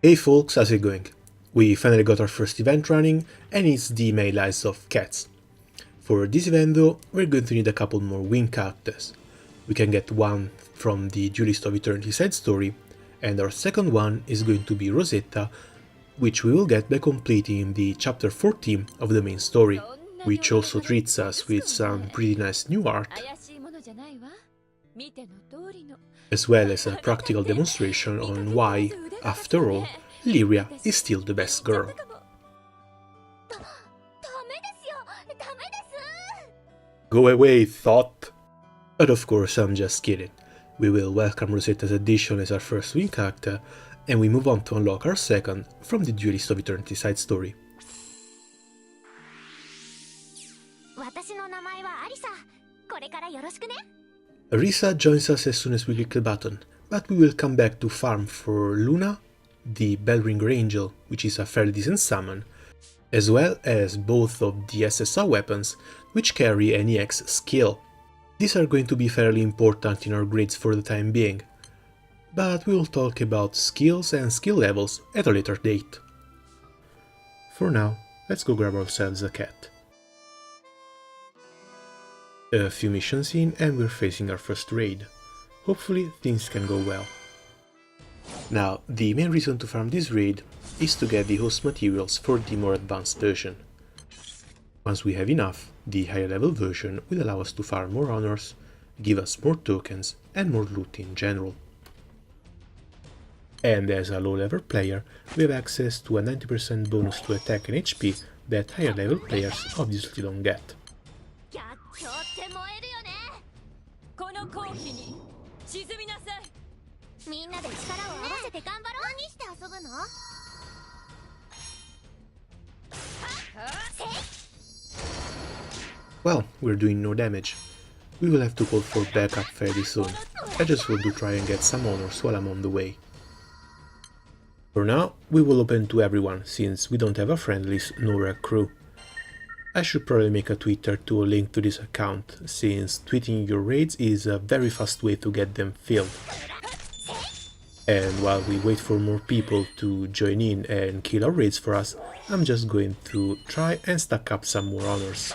Hey folks, how's it going? We finally got our first event running, and it's the Many Lives of Cats. For this event though, we're going to need a couple more win characters. We can get one from the Duelist of Eternity side story, and our second one is going to be Rosetta, which we will get by completing the chapter 14 of the main story, which also treats us with some pretty nice new art, as well as a practical demonstration on why, after all, Lyria is still the best girl. Go away, thought! But of course, I'm just kidding. We will welcome Rosetta's addition as our first win character, and we move on to unlock our second from the Duelist of Eternity side story. Arisa joins us as soon as we click the button, but we will come back to farm for Luna, the Bellringer Angel, which is a fairly decent summon, as well as both of the SSR weapons, which carry an EX skill. These are going to be fairly important in our grades for the time being, but we will talk about skills and skill levels at a later date. For now, let's go grab ourselves a cat. A few missions in and we're facing our first raid. Hopefully things can go well. Now, the main reason to farm this raid is to get the host materials for the more advanced version. Once we have enough, the higher level version will allow us to farm more honors, give us more tokens and more loot in general. And as a low level player, we have access to a 90% bonus to attack and HP that higher level players obviously don't get. Well, we're doing no damage. We will have to call for backup fairly soon. I just want to try and get some honors while I'm on the way. For now, we will open to everyone, since we don't have a friend list nor a crew. I should probably make a Twitter to link to this account, since tweeting your raids is a very fast way to get them filled. And while we wait for more people to join in and kill our raids for us, I'm just going to try and stack up some more honors.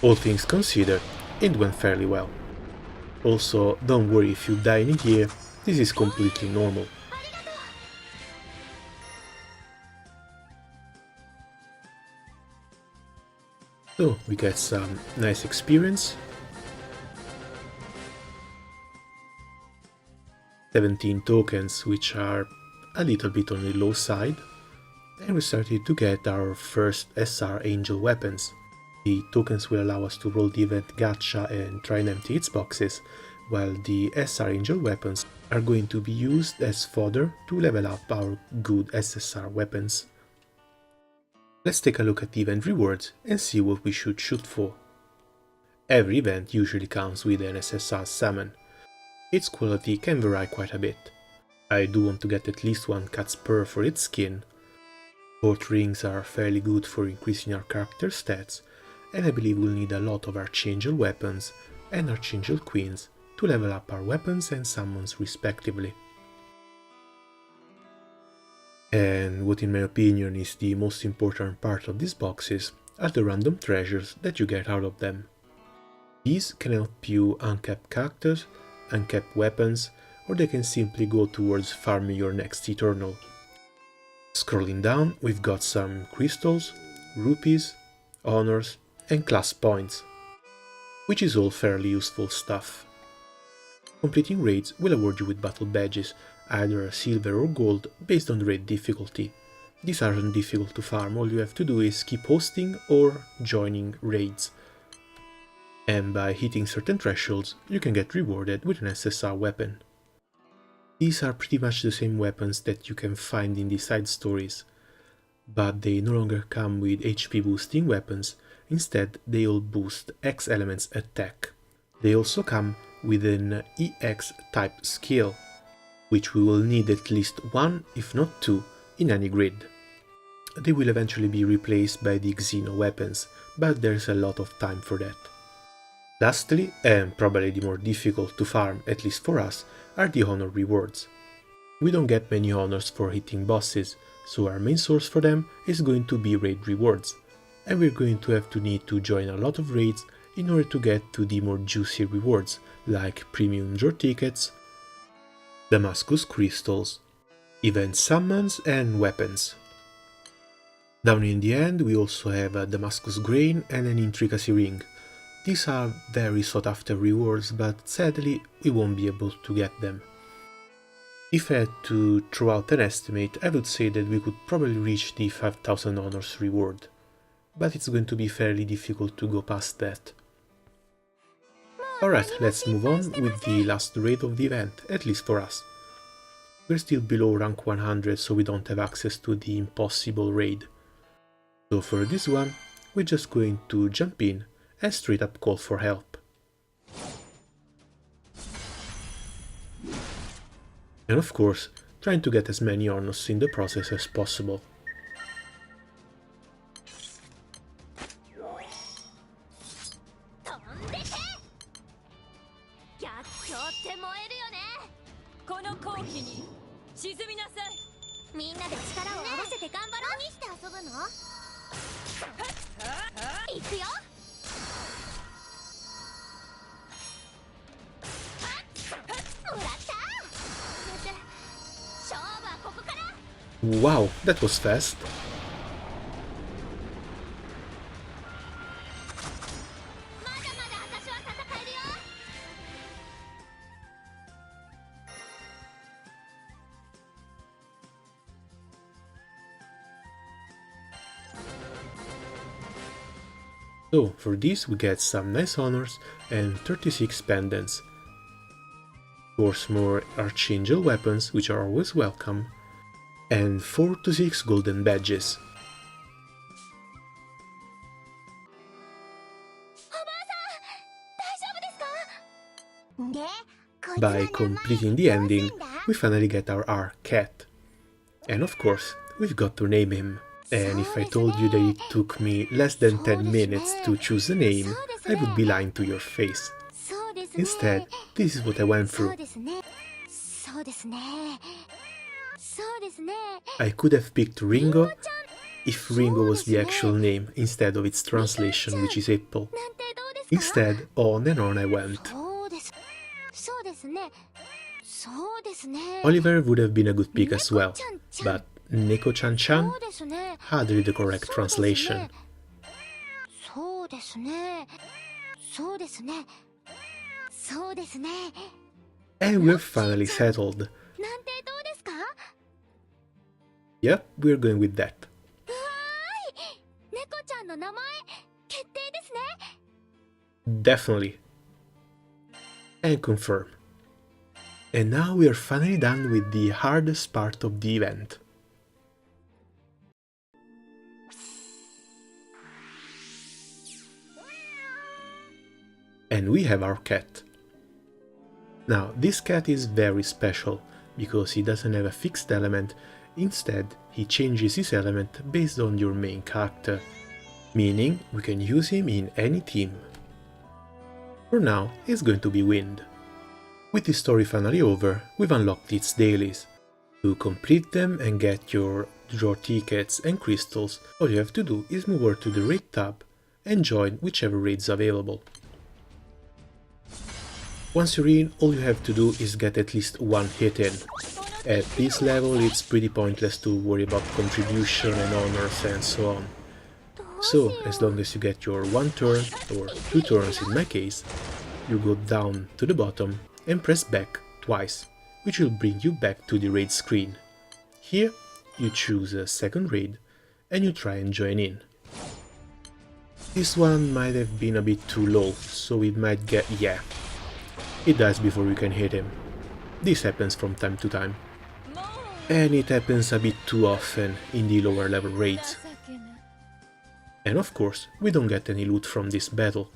All things considered, it went fairly well. Also, don't worry if you die in here, this is completely normal. So, we get some nice experience. 17 tokens, which are a little bit on the low side. And we started to get our first SR Angel weapons. The tokens will allow us to roll the event gacha and try and empty its boxes, while the SR Angel weapons are going to be used as fodder to level up our good SSR weapons. Let's take a look at the event rewards and see what we should shoot for. Every event usually comes with an SSR summon. Its quality can vary quite a bit. I do want to get at least one cat's purr for its skin. Both rings are fairly good for increasing our character stats, and I believe we'll need a lot of Archangel weapons and Archangel Queens to level up our weapons and summons respectively. And what in my opinion is the most important part of these boxes are the random treasures that you get out of them. These can help you uncap characters, uncap weapons, or they can simply go towards farming your next Eternal. Scrolling down, we've got some crystals, rupees, honors, and class points, which is all fairly useful stuff. Completing raids will award you with battle badges, either silver or gold, based on the raid difficulty. These aren't difficult to farm, all you have to do is keep hosting or joining raids. And by hitting certain thresholds, you can get rewarded with an SSR weapon. These are pretty much the same weapons that you can find in the side stories, but they no longer come with HP boosting weapons, instead they all boost X elements attack. They also come with an EX type skill, which we will need at least one, if not two, in any grid. They will eventually be replaced by the Xeno weapons, but there's a lot of time for that. Lastly, and probably the more difficult to farm, at least for us, are the honor rewards. We don't get many honors for hitting bosses, so our main source for them is going to be raid rewards, and we're going to have to need to join a lot of raids in order to get to the more juicy rewards, like premium draw tickets, Damascus crystals, event summons and weapons. Down in the end we also have a Damascus grain and an intricacy ring. These are very sought after rewards, but sadly we won't be able to get them. If I had to throw out an estimate, I would say that we could probably reach the 5000 honors reward, but it's going to be fairly difficult to go past that. Alright, let's move on with the last raid of the event, at least for us. We're still below rank 100, so we don't have access to the impossible raid. So for this one, we're just going to jump in and straight up call for help. And of course, trying to get as many honors in the process as possible. Wow, that was fast. So for this we get some nice honors and 36 pendants. Of course, more Archangel weapons, which are always welcome, and 4 to 6 golden badges. By completing the ending, we finally get our cat. And of course, we've got to name him. And if I told you that it took me less than 10 minutes to choose a name, I would be lying to your face. Instead, this is what I went through. I could have picked Ringo if Ringo was the actual name instead of its translation, which is Apple. Instead, on and on I went. Oliver would have been a good pick as well, but Neko-chan-chan? Hardly the correct translation. And we're finally settled. Yep, we're going with that. Definitely. And confirm. And now we are finally done with the hardest part of the event. And we have our cat. Now, this cat is very special, because he doesn't have a fixed element, instead he changes his element based on your main character, meaning we can use him in any team. For now, it's going to be Wind. With this story finally over, we've unlocked its dailies. To complete them and get your draw tickets and crystals, all you have to do is move over to the raid tab and join whichever raids available. Once you're in, all you have to do is get at least one hit in. At this level it's pretty pointless to worry about contribution and honors and so on. So, as long as you get your one turn, or two turns in my case, you go down to the bottom and press back twice, which will bring you back to the raid screen. Here you choose a second raid and you try and join in. This one might have been a bit too low, so it might get... yeah. It dies before you can hit him. This happens from time to time. And it happens a bit too often in the lower level raids. And of course, we don't get any loot from this battle.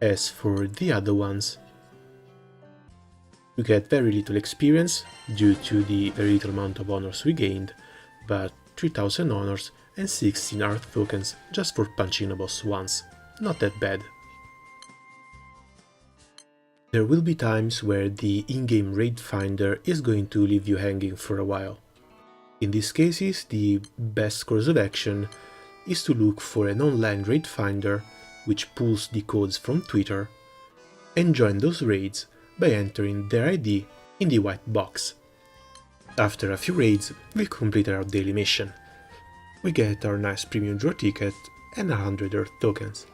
As for the other ones, we get very little experience due to the very little amount of honors we gained, but 3000 honors and 16 art tokens just for punching a boss once. Not that bad. There will be times where the in-game raid finder is going to leave you hanging for a while. In these cases, the best course of action is to look for an online raid finder which pulls the codes from Twitter and join those raids by entering their ID in the white box. After a few raids, we completed our daily mission. We get our nice premium draw ticket and 100 earth tokens.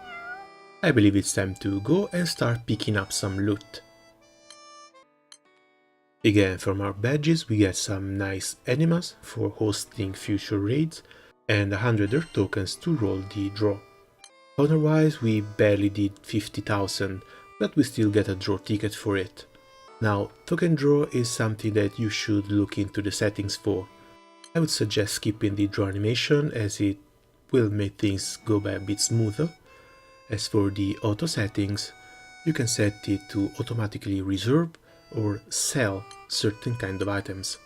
I believe it's time to go and start picking up some loot. Again, from our badges we get some nice enemas for hosting future raids and 100 earth tokens to roll the draw. Honor-wise we barely did 50,000, but we still get a draw ticket for it. Now, token draw is something that you should look into the settings for. I would suggest skipping the draw animation as it will make things go by a bit smoother. As for the auto settings, you can set it to automatically reserve or sell certain kind of items.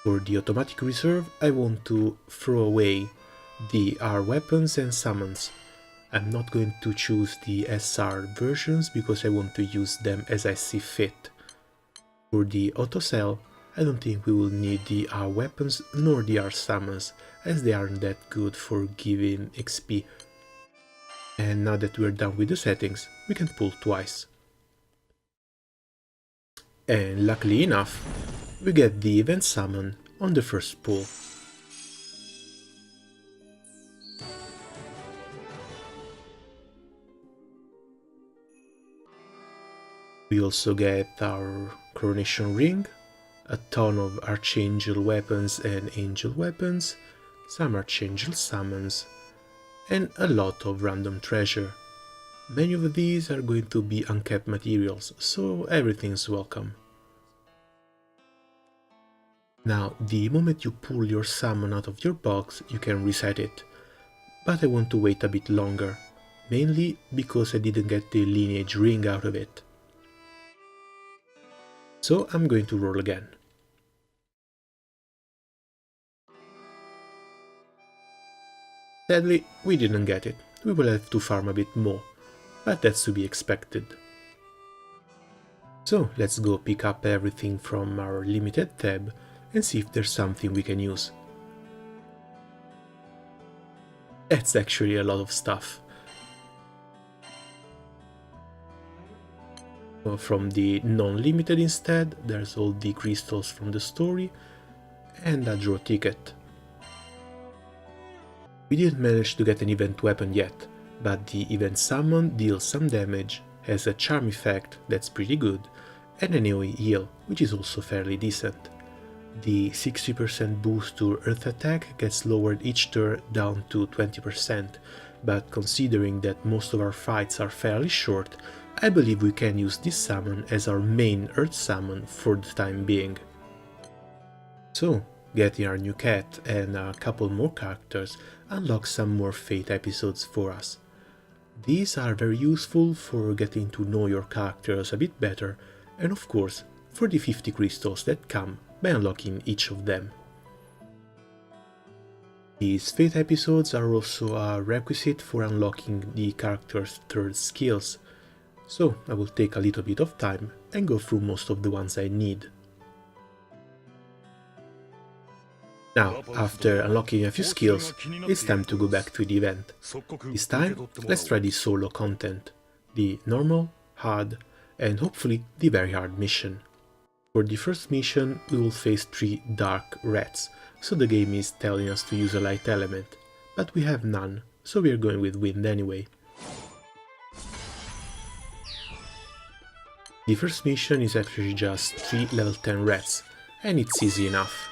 For the automatic reserve, I want to throw away the R weapons and summons. I'm not going to choose the SR versions because I want to use them as I see fit. For the auto sell, I don't think we will need the R weapons nor the R summons, as they aren't that good for giving XP. And now that we're done with the settings, we can pull twice. And luckily enough, we get the event summon on the first pull. We also get our coronation ring, a ton of archangel weapons and angel weapons, some archangel summons, and a lot of random treasure. Many of these are going to be uncapped materials, so everything's welcome. Now, the moment you pull your summon out of your box, you can reset it, but I want to wait a bit longer, mainly because I didn't get the lineage ring out of it. So I'm going to roll again. Sadly, we didn't get it. We will have to farm a bit more, but that's to be expected. So let's go pick up everything from our limited tab and see if there's something we can use. That's actually a lot of stuff. From the non-limited instead, there's all the crystals from the story and a draw ticket. We didn't manage to get an event weapon yet, but the event summon deals some damage, has a charm effect that's pretty good, and an AoE heal, which is also fairly decent. The 60% boost to earth attack gets lowered each turn down to 20%, but considering that most of our fights are fairly short, I believe we can use this summon as our main earth summon for the time being. So, getting our new cat and a couple more characters unlocks some more Fate episodes for us. These are very useful for getting to know your characters a bit better, and of course for the 50 crystals that come by unlocking each of them. These Fate episodes are also a requisite for unlocking the character's third skills, so I will take a little bit of time and go through most of the ones I need. Now, after unlocking a few skills, it's time to go back to the event. This time, let's try the solo content, the normal, hard, and hopefully the very hard mission. For the first mission, we will face 3 dark rats, so the game is telling us to use a light element, but we have none, so we are going with wind anyway. The first mission is actually just 3 level 10 rats, and it's easy enough.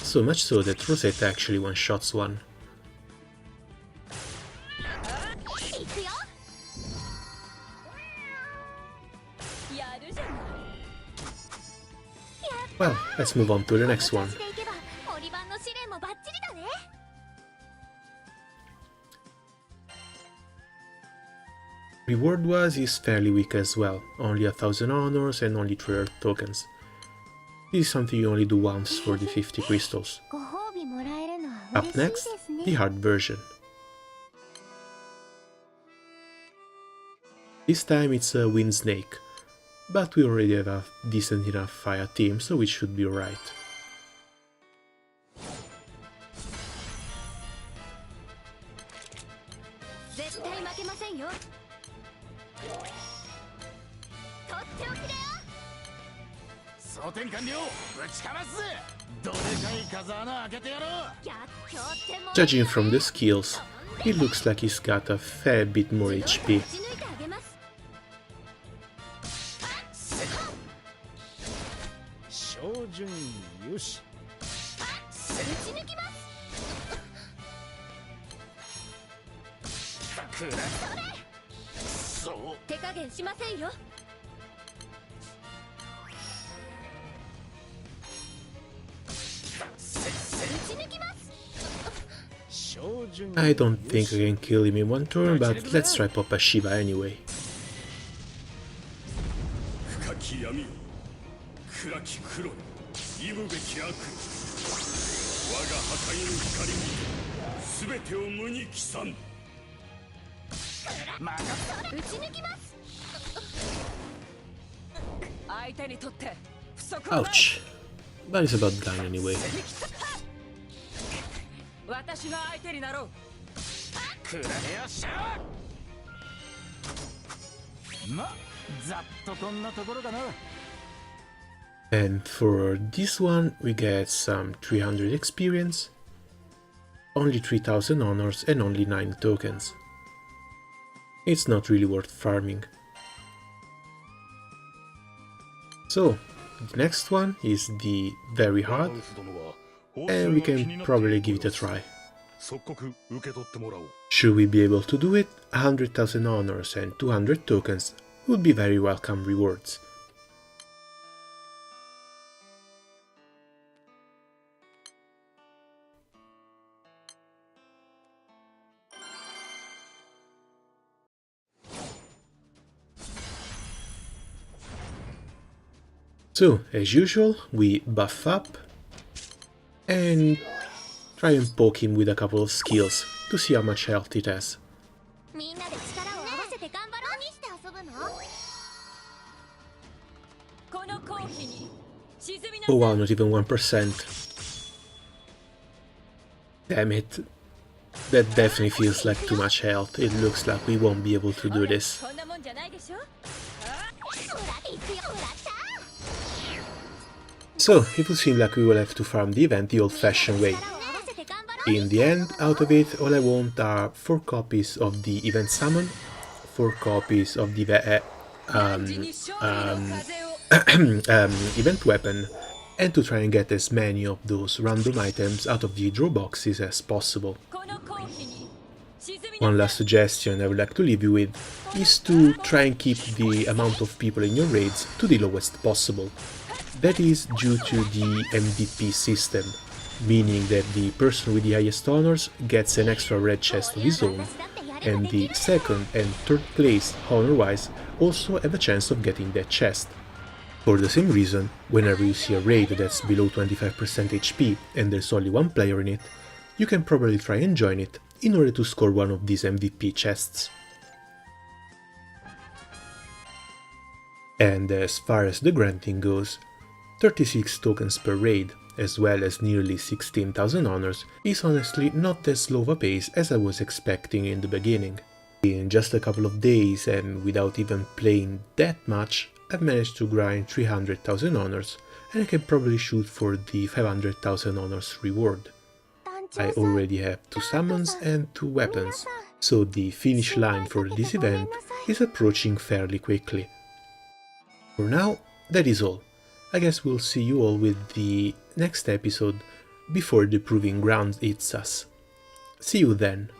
So much so that Rosetta actually one-shots one. Well, let's move on to the next one. Reward-wise is fairly weak as well, only 1000 honors and only 3 earth tokens. This is something you only do once for the 50 crystals. Up next, the hard version. This time it's a wind snake, but we already have a decent enough fire team, so it should be alright. Judging from the skills, it looks like he's got a fair bit more HP. I don't think I can kill him in one turn, but let's try Papa Shiva anyway. Ouch, but it's about done anyway. And for this one we get some 300 experience, only 3000 honors and only 9 tokens. It's not really worth farming. So, the next one is the very hard, and we can probably give it a try. Should we be able to do it, 100,000 honors and 200 tokens would be very welcome rewards. So, as usual, we buff up and try and poke him with a couple of skills to see how much health it has. Oh wow, not even 1%. Damn it. That definitely feels like too much health. It looks like we won't be able to do this. So, it will seem like we will have to farm the event the old-fashioned way. In the end, out of it, all I want are 4 copies of the event summon, 4 copies of the event weapon, and to try and get as many of those random items out of the draw boxes as possible. One last suggestion I would like to leave you with is to try and keep the amount of people in your raids to the lowest possible. That is due to the MVP system, meaning that the person with the highest honors gets an extra red chest of his own, and the second and third place honor-wise also have a chance of getting that chest. For the same reason, whenever you see a raid that's below 25% HP and there's only one player in it, you can probably try and join it in order to score one of these MVP chests. And as far as the granting goes, 36 tokens per raid, as well as nearly 16,000 honors, is honestly not as slow a pace as I was expecting in the beginning. In just a couple of days and without even playing that much, I've managed to grind 300,000 honors, and I can probably shoot for the 500,000 honors reward. I already have 2 summons and 2 weapons, so the finish line for this event is approaching fairly quickly. For now, that is all. I guess we'll see you all with the next episode before the Proving Ground hits us. See you then!